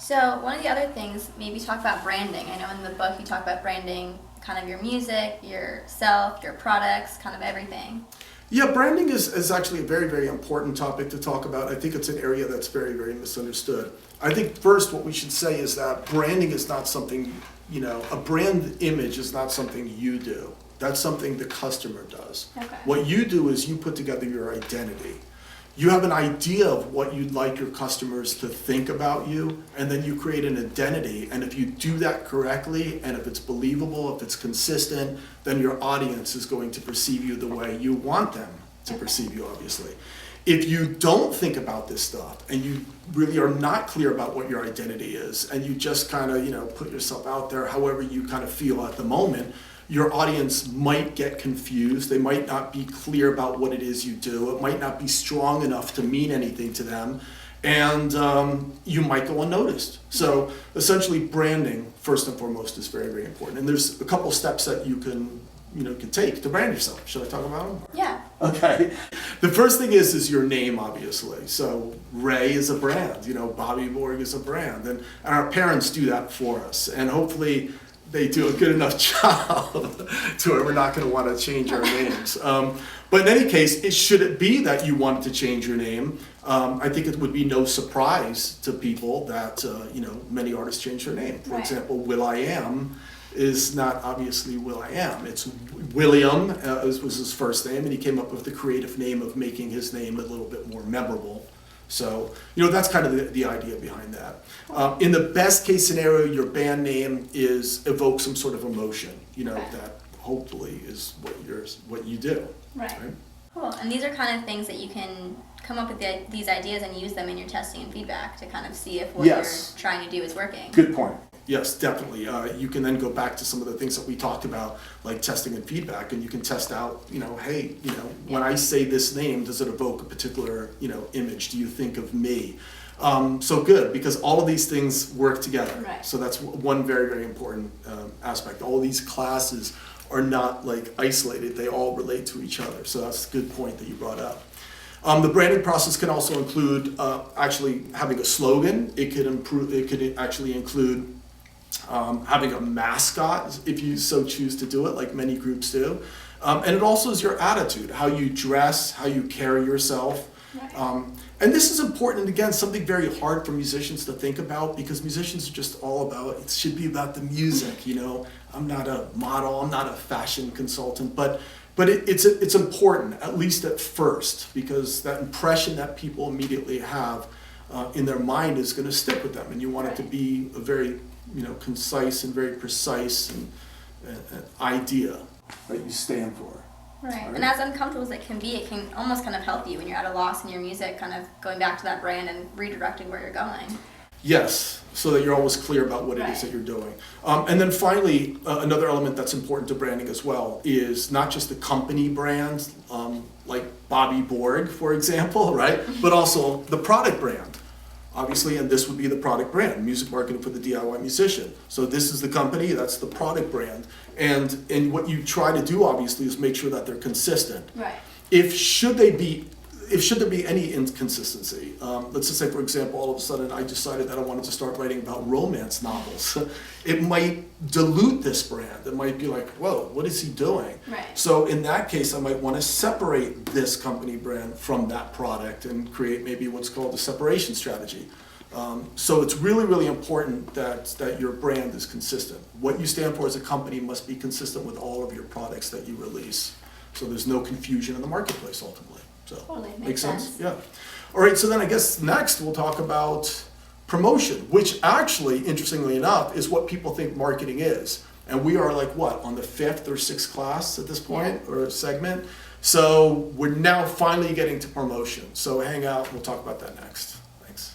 So one of the other things, maybe talk about branding. I know in the book you talk about branding kind of your music, yourself, your products, kind of everything. Yeah, branding is actually a very, very important topic to talk about. I think it's an area that's very, very misunderstood. I think first what we should say is that branding is not something, a brand image is not something you do. That's something the customer does. Okay. What you do is you put together your identity. You have an idea of what you'd like your customers to think about you, and then you create an identity. And if you do that correctly, and if it's believable, if it's consistent, then your audience is going to perceive you the way you want them to perceive you, obviously. If you don't think about this stuff, and you really are not clear about what your identity is, and you just kind of, put yourself out there however you kind of feel at the moment, your audience might get confused. They might not be clear about what it is you do. It might not be strong enough to mean anything to them. And you might go unnoticed. So essentially branding, first and foremost, is very, very important. And there's a couple steps that you can take to brand yourself. Should I talk about them? Yeah. Okay. The first thing is your name, obviously. So Ray is a brand, Bobby Borg is a brand. And our parents do that for us. And hopefully they do a good enough job to where we're not going to want to change our names. But in any case, should it be that you want to change your name, I think it would be no surprise to people that many artists change their name. For example, Will.i.am is not obviously Will.i.am. It's William was his first name, and he came up with the creative name of making his name a little bit more memorable. So, that's kind of the idea behind that. In the best case scenario, your band name evokes some sort of emotion, that hopefully is what you do. Right. Cool. And these are kind of things that you can come up with these ideas and use them in your testing and feedback to kind of see if what you're trying to do is working. Good point. Yes, definitely. You can then go back to some of the things that we talked about, like testing and feedback, and you can test out, when I say this name, does it evoke a particular, image? Do you think of me? So good, because all of these things work together. Right. So that's one very, very important aspect. All these classes are not like isolated. They all relate to each other. So that's a good point that you brought up. The branding process can also include actually having a slogan. It could actually include having a mascot, if you so choose to do it, like many groups do. And it also is your attitude, how you dress, how you carry yourself. Right. And this is important, and again, something very hard for musicians to think about, because musicians are just all about, it should be about the music, I'm not a model, I'm not a fashion consultant, but it's important, at least at first, because that impression that people immediately have in their mind is going to stick with them, and you want it to be a very concise and very precise and idea that you stand for. Right. And as uncomfortable as it can almost kind of help you when you're at a loss in your music, kind of going back to that brand and redirecting where you're going. Yes, so that you're always clear about what it is that you're doing. And then finally, another element that's important to branding as well is not just the company brand, like Bobby Borg, for example, right? But also the product brand. Obviously, and this would be the product brand, music marketing for the DIY musician. So this is the company, that's the product brand. And what you try to do, obviously, is make sure that they're consistent. Right. Should there be any inconsistency, let's just say, for example, all of a sudden I decided that I wanted to start writing about romance novels. It might dilute this brand. It might be like, whoa, what is he doing? Right. So in that case, I might want to separate this company brand from that product and create maybe what's called a separation strategy. So it's really, really important that your brand is consistent. What you stand for as a company must be consistent with all of your products that you release. So there's no confusion in the marketplace ultimately. So totally makes sense? Yeah. All right, so then I guess next we'll talk about promotion, which actually, interestingly enough, is what people think marketing is. And we are like, what, on the 5th or 6th class at this point, or segment? So we're now finally getting to promotion. So hang out, we'll talk about that next. Thanks.